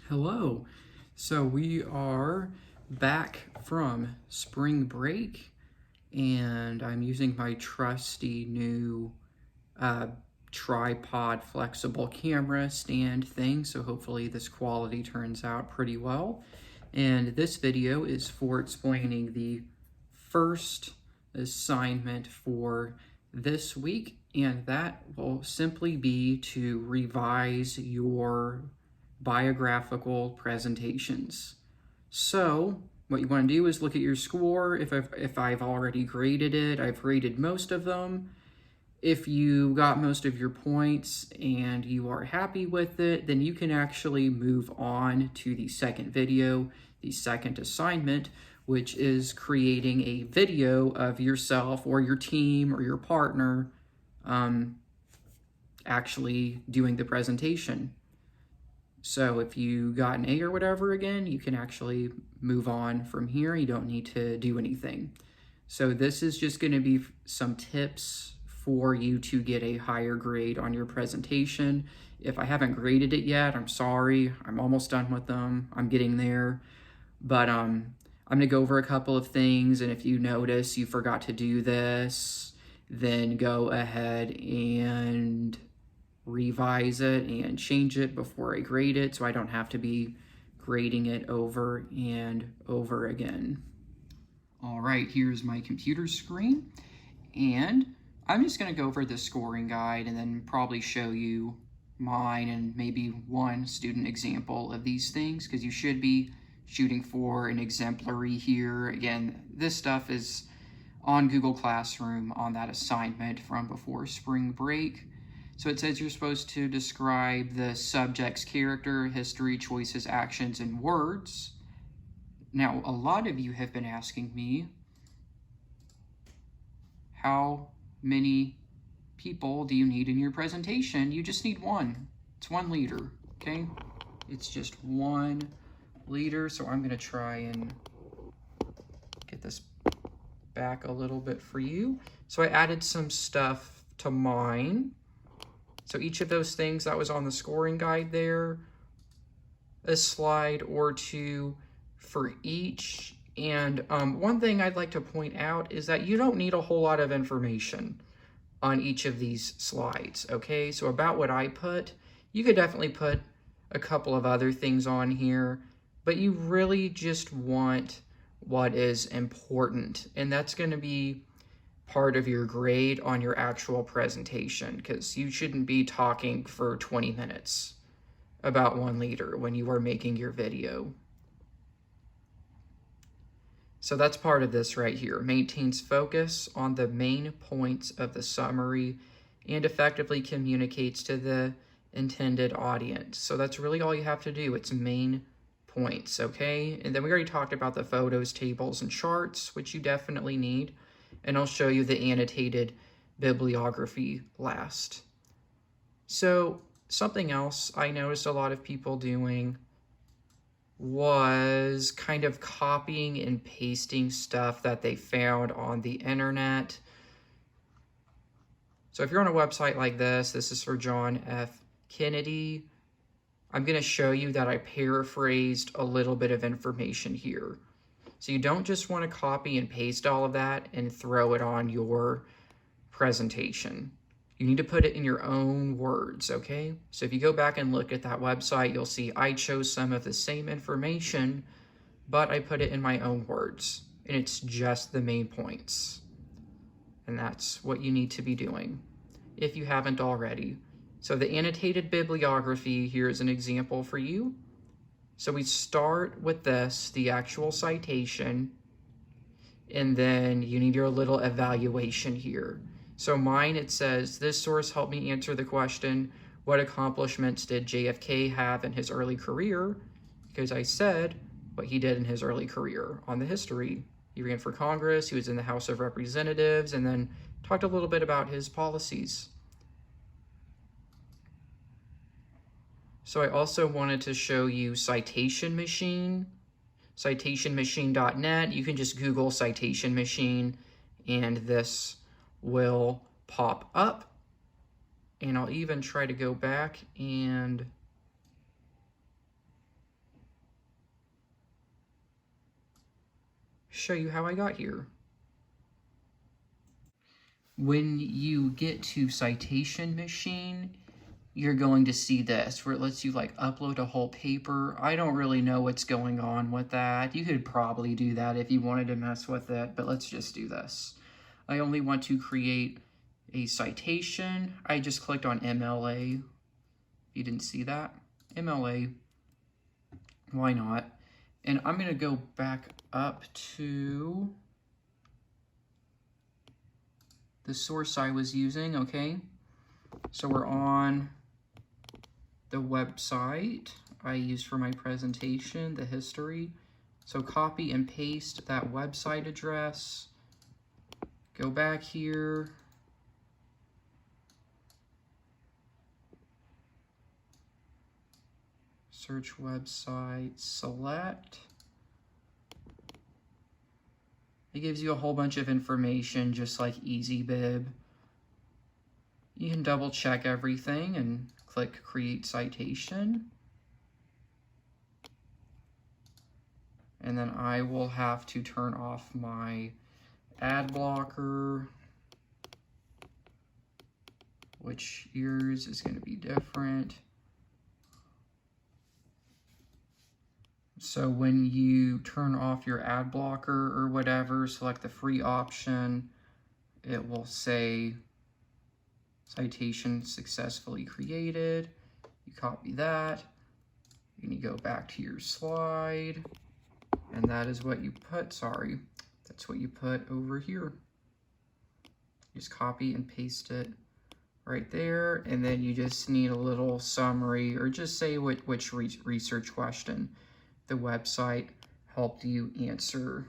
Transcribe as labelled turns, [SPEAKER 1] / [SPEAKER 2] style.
[SPEAKER 1] Hello. So we are back from spring break, and I'm using my trusty new uh, tripod flexible camera stand thing, so hopefully this quality turns out pretty well. And this video is for explaining the first assignment for this week, and that will simply be to revise your biographical presentations. So what you want to do is look at your score. If I've already graded it, I've graded most of them. If you got most of your points and you are happy with it, then you can actually move on to the second video, the second assignment, which is creating a video of yourself or your team or your partner actually doing the presentation. So if you got an A or whatever again, you can actually move on from here. You don't need to do anything. So this is just going to be some tips for you to get a higher grade on your presentation. If I haven't graded it yet, I'm sorry. I'm almost done with them. I'm getting there. But I'm going to go over a couple of things, and if you notice you forgot to do this, then go ahead and revise it and change it before I grade it so I don't have to be grading it over and over again. All right, here's my computer screen, and I'm just going to go over the scoring guide and then probably show you mine and maybe one student example of these things, because you should be shooting for an exemplary here. Again, this stuff is on Google Classroom on that assignment from before spring break. So it says you're supposed to describe the subject's character, history, choices, actions, and words. Now, a lot of you have been asking me, how many people do you need in your presentation? You just need one. It's 1 leader, okay? It's just 1 leader, so I'm gonna try and get this back a little bit for you. So I added some stuff to mine. So each of those things that was on the scoring guide there, a slide or 2 for each. And one thing I'd like to point out is that you don't need a whole lot of information on each of these slides, okay? So about what I put, you could definitely put a couple of other things on here, but you really just want what is important, and that's going to be part of your grade on your actual presentation, because you shouldn't be talking for 20 minutes about 1 leader when you are making your video. So that's part of this right here. Maintains focus on the main points of the summary and effectively communicates to the intended audience. So that's really all you have to do. It's main points, okay? And then we already talked about the photos, tables, and charts, which you definitely need. And I'll show you the annotated bibliography last. So something else I noticed a lot of people doing was kind of copying and pasting stuff that they found on the internet. So if you're on a website like this is for John F. Kennedy. I'm going to show you that I paraphrased a little bit of information here. So you don't just want to copy and paste all of that and throw it on your presentation. You need to put it in your own words, okay? So if you go back and look at that website, you'll see I chose some of the same information, but I put it in my own words, and it's just the main points. And that's what you need to be doing if you haven't already. So the annotated bibliography, here's an example for you. So we start with this, the actual citation, and then you need your little evaluation here. So mine, it says, this source helped me answer the question, what accomplishments did JFK have in his early career? Because I said what he did in his early career on the history. He ran for Congress, he was in the House of Representatives, and then talked a little bit about his policies. So I also wanted to show you Citation Machine, citationmachine.net. You can just Google Citation Machine, and this will pop up. And I'll even try to go back and show you how I got here. When you get to Citation Machine, you're going to see this where it lets you like upload a whole paper. I don't really know what's going on with that. You could probably do that if you wanted to mess with it, but let's just do this. I only want to create a citation. I just clicked on MLA. If you didn't see that, MLA, why not? And I'm going to go back up to the source I was using, okay? So we're on the website I used for my presentation, the history. So copy and paste that website address. Go back here. Search website, select. It gives you a whole bunch of information, just like EasyBib. You can double check everything and click Create Citation. And then I will have to turn off my ad blocker, which yours is going to be different. So when you turn off your ad blocker or whatever, select the free option, it will say citation successfully created. You copy that, and you go back to your slide, and that is what you put, sorry, that's what you put over here. Just copy and paste it right there, and then you just need a little summary, or just say which research question the website helped you answer.